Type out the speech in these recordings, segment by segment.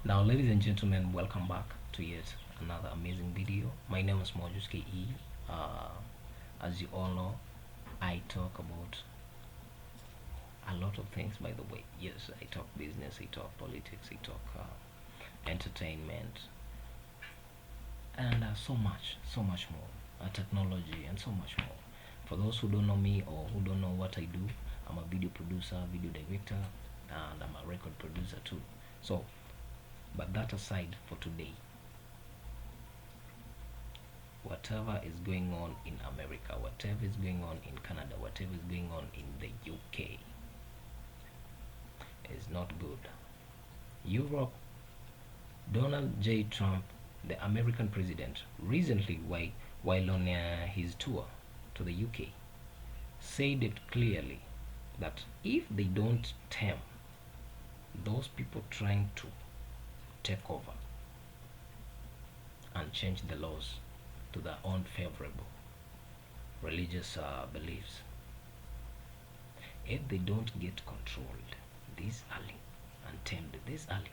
Now, ladies and gentlemen, welcome back to yet another amazing video. My name is Mojuske E. Uh, as you all know, I talk about a lot of things, by the way. Yes, I talk business, I talk politics, I talk entertainment, and so much more. Technology, and so much more. For those who don't know me or who don't know what I do, I'm a video producer, video director, and I'm a record producer too. So, but that aside for today, whatever is going on in America, whatever is going on in Canada, whatever is going on in the UK is not good. Europe, Donald J. Trump, the American president, recently while on his tour to the UK, said it clearly that if they don't tame those people trying to take over and change the laws to their own favorable religious beliefs, if they don't get controlled this early and tamed this early,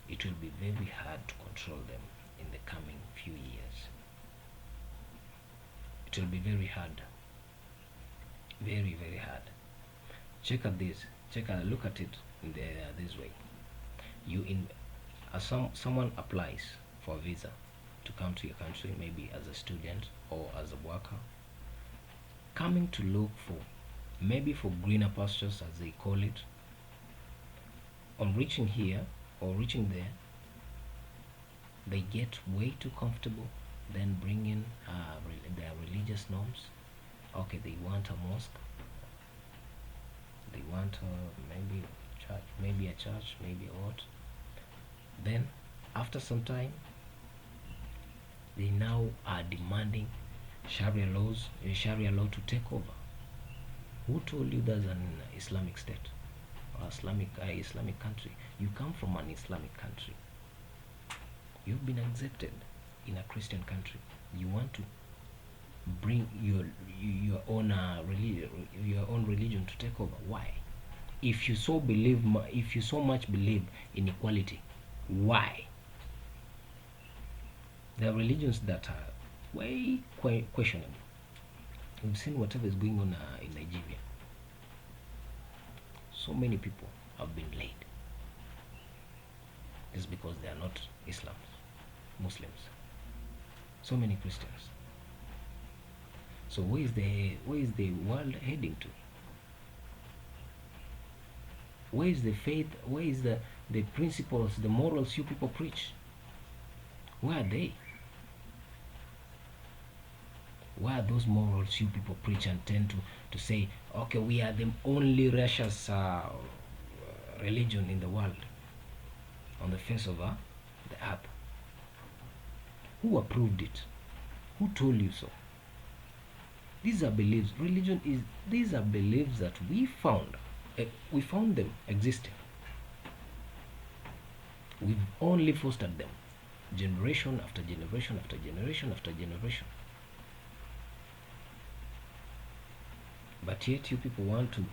it will be very hard to control them in the coming few years. It will be very hard, very hard. Check at this. Look at it in this way. You in someone applies for a visa to come to your country, maybe as a student or as a worker, coming to look for maybe for greener pastures as they call it. On reaching here or reaching there, they get way too comfortable, then bring in their religious norms. Okay, they want a mosque, they want maybe church, maybe what. Then after some time, they now are demanding Sharia law to take over. Who told you there's an Islamic state or Islamic country? You come from an Islamic country. You've been accepted in a Christian country. You want to bring your own religion to take over. Why? If you so much believe in equality, why? There are religions that are way questionable. We've seen whatever is going on in Nigeria. So many people have been laid. It's because they are not Muslims. So many Christians. So where is the world heading to? Where is the faith? Where is the principles, the morals you people preach? Where are they? Where are those morals you people preach and tend to say, okay, we are the only righteous religion in the world, on the face of the earth? Who approved it? Who told you so? These are beliefs. These are beliefs that we found them existing. We've only fostered them, generation after generation after generation after generation. But yet you people want to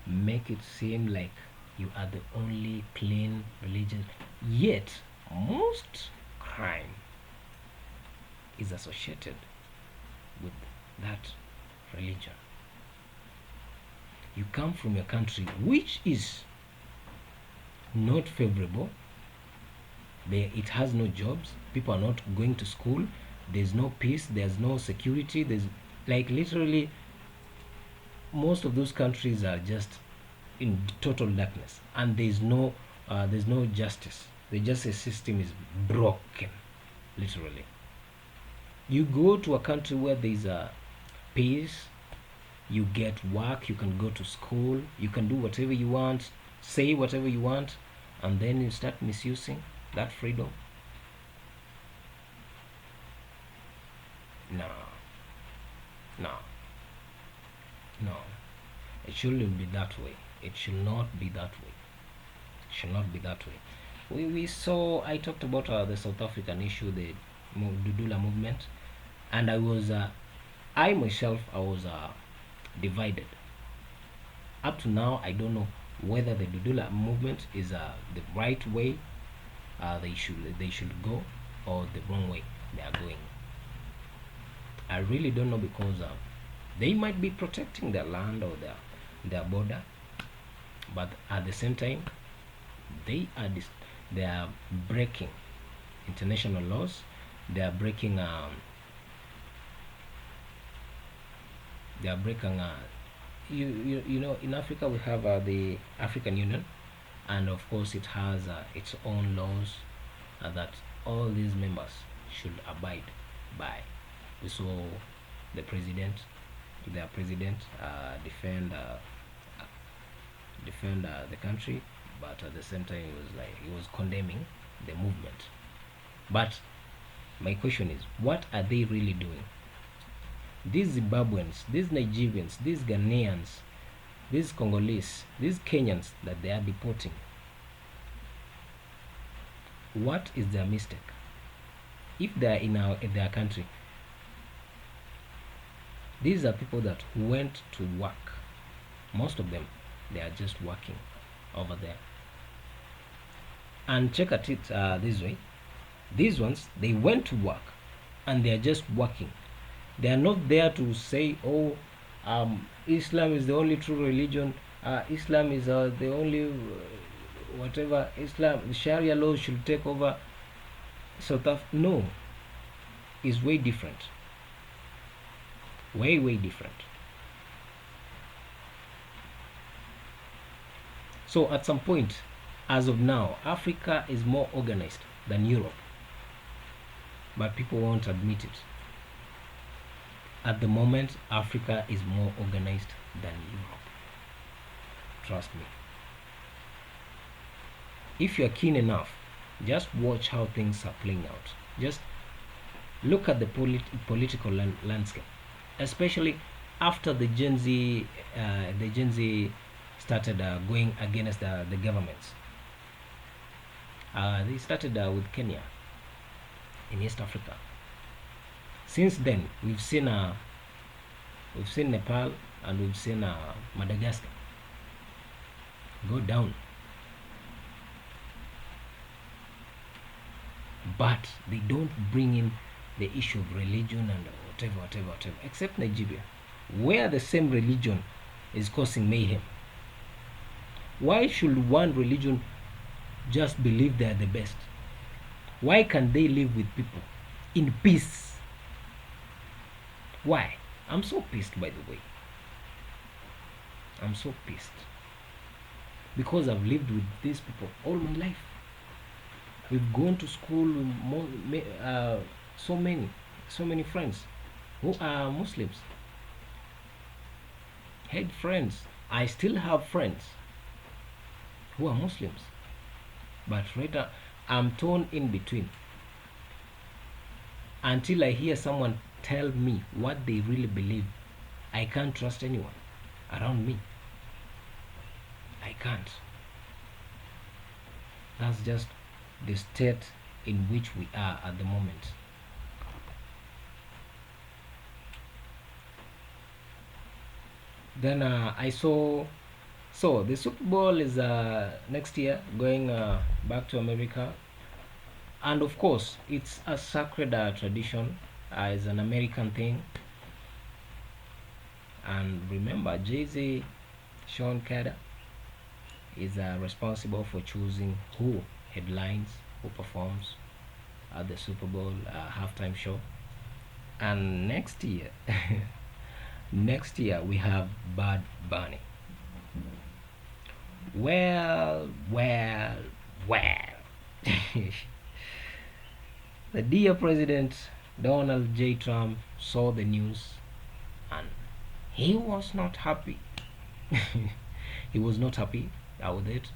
make it seem like you are the only clean religion. Yet most crime is associated with that religion. You come from a country which is not favorable. It has no jobs. People are not going to school. There's no peace. There's no security. There's like literally most of those countries are just in total darkness, and there's no justice. The justice system is broken, literally. You go to a country where there's a peace, you get work, you can go to school, you can do whatever you want, say whatever you want, and then you start misusing that freedom. No, no, it shouldn't be that way. It should not be that way. It should not be that way. We saw, I talked about the South African issue, the Dudula movement, and I was divided. Up to now, I don't know whether the Dudula movement is the right way they should go, or the wrong way they are going. I really don't know, because they might be protecting their land or their border, but at the same time they are they are breaking international laws. They are breaking they are breaking in Africa we have the African Union, and of course it has its own laws that all these members should abide by. We saw the president, their president, defend the country, but at the same time he was condemning the movement. But my question is, what are they really doing? These Zimbabweans, these Nigerians, these Ghanaians, these Congolese, these Kenyans that they are deporting, what is their mistake? If they are in their country, these are people that went to work. Most of them, they are just working over there. And check at it this way: these ones, they went to work and they are just working. They are not there to say, oh, Islam is the only true religion. Islam is the only whatever. Islam, the Sharia law should take over South Africa. No, it's way different. Way different. So at some point, as of now, Africa is more organized than Europe, but people won't admit it. At the moment, Africa is more organized than Europe. Trust me. If you're keen enough, just watch how things are playing out. Just look at the political landscape, especially after the Gen Z started going against the governments. They started with Kenya in East Africa. Since then, we've seen Nepal, and we've seen Madagascar go down. But they don't bring in the issue of religion and whatever, except Nigeria, where the same religion is causing mayhem. Why should one religion just believe they are the best? Why can't they live with people in peace? Why? I'm so pissed, by the way. I'm so pissed. Because I've lived with these people all my life. We've gone to school with so many friends who are Muslims. Had friends. I still have friends who are Muslims. But right now, I'm torn in between. Until I hear someone tell me what they really believe, I can't trust anyone around me. I can't. That's just the state in which we are at the moment. Then I saw, so the Super Bowl is next year, going back to America, and of course it's a sacred tradition. It's an American thing. And remember, Jay-Z, Sean Carter is responsible for choosing who headlines, who performs at the Super Bowl halftime show. And next year, next year we have Bad Bunny. Well. The dear President Donald J. Trump saw the news and he was not happy. He was not happy with it.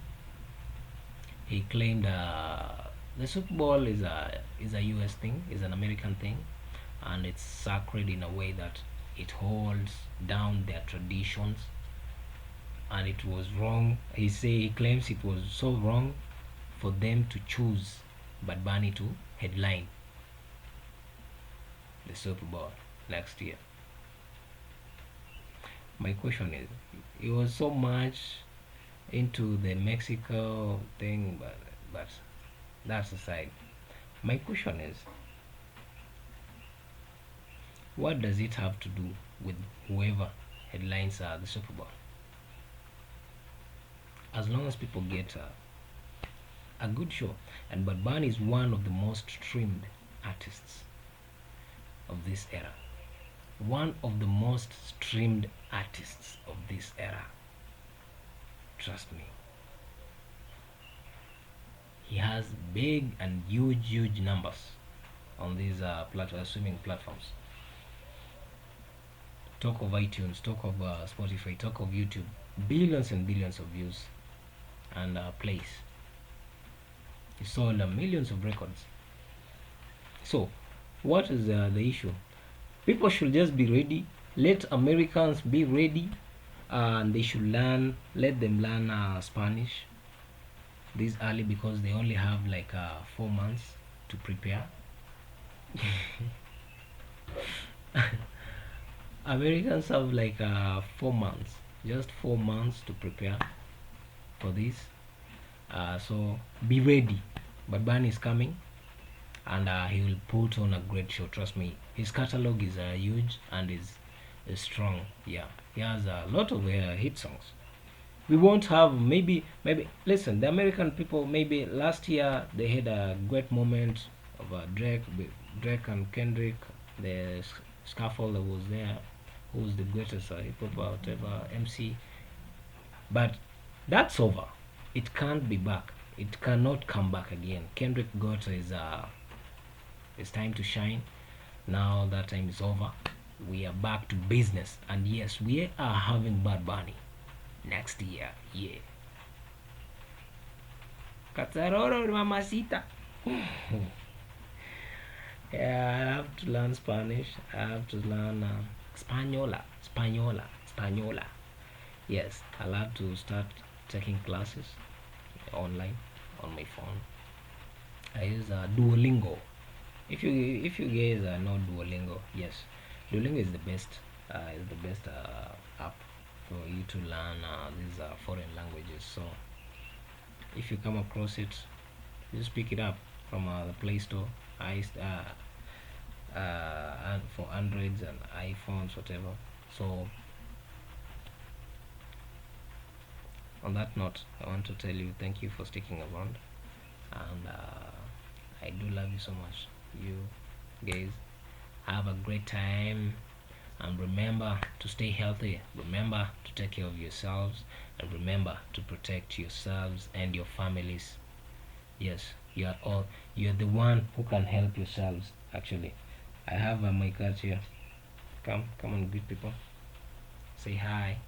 He claimed the Super Bowl is a US thing, is an American thing, and it's sacred in a way that it holds down their traditions, and it was wrong. He claims it was so wrong for them to choose Bad Bunny to headline the Super Bowl next year. My question is, he was so much into the Mexico thing, but That's aside. My question is, what does it have to do with whoever headlines the Super Bowl? As long as people get a good show, and Bad Bunny is one of the most streamed artists of this era. One of the most streamed artists of this era. Trust me. He has big and huge numbers on these streaming platforms. Talk of iTunes, talk of Spotify, talk of YouTube. Billions and billions of views and plays. He sold millions of records. So, what is the issue? People should just be ready. Let Americans be ready, and they should learn. Let them learn Spanish this early because they only have like 4 months to prepare. Americans have like 4 months, just 4 months to prepare for this. So be ready. Bad Bunny is coming, and he will put on a great show. Trust me, his catalog is huge and is strong. Yeah, he has a lot of hit songs. We won't have maybe listen, the American people, maybe last year they had a great moment of Drake and Kendrick, the scuffle that was there, who was the greatest hip hop whatever MC, but that's over. It can't be back. It cannot come back again. Kendrick got his time to shine. Now that time is over. We are back to business, and yes, we are having Bad Bunny next year. Yeah. Cataroro mamacita. Yeah, I have to learn Spanish. I have to learn Española. Yes, I'll have to start taking classes online on my phone. I use Duolingo. If you guys know Duolingo, yes, Duolingo is the best app for you to learn these foreign languages. So if you come across it, just pick it up from the Play Store. And for Androids and iPhones, whatever. So on that note, I want to tell you thank you for sticking around, and I do love you so much. You guys have a great time, and remember to stay healthy. Remember to take care of yourselves, and remember to protect yourselves and your families. Yes, you're the one who can help yourselves. Actually, I have my card here. Come on, good people. Say hi.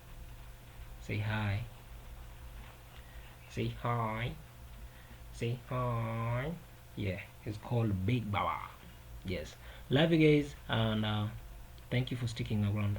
Say hi. Say hi. Say hi. Yeah, it's called Big Baba. Yes, love you guys, and thank you for sticking around.